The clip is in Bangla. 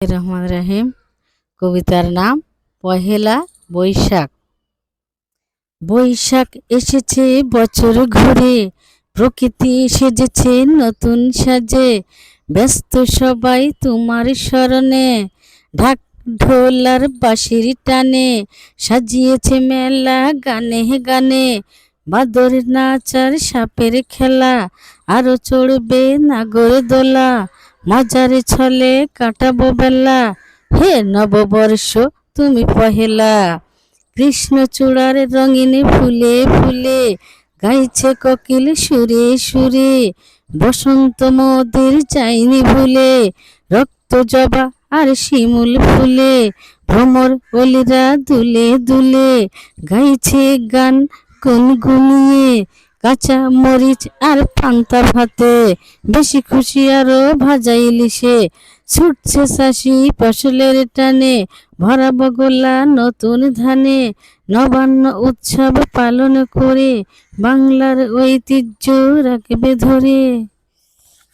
রহমান রাহিম। কবিতার নাম পহেলা বৈশাখ। বৈশাখ এসেছে বছর ঘুরে, প্রকৃতি সেজেছে নতুন সাজে, ব্যস্ত সবাই তোমার স্মরণে, ঢাক ঢোল আর বাঁশির টানে সাজিয়েছে মেলা গানে গানে। বাদর নাচ আর সাপের খেলা, আরো চড়বে নাগর দোলা, মজার ছলে কাটাবো বেলা, হে নববর্ষ তুমি পহেলা। কৃষ্ণচূড়ার রঙিন ফুলে ফুলে গাইছে কোকিল সুরে সুরে, বসন্ত মোদের যায়নি ভুলে, রক্ত জবা আর শিমুল ফুলে, ভ্রমর বলিরা দুলে দুলে গাইছে গান গুনগুনিয়ে, কাঁচা মরিচ আর পান্তা ভাতে, বেশি খুশি আরো ভাজা ইলিশে, ছুটছে শাসি ফসলের টানে, ভরাবো গোলা নতুন ধানে, নবান্ন উৎসব পালন করে বাংলার ঐতিহ্য রাখবে ধরে।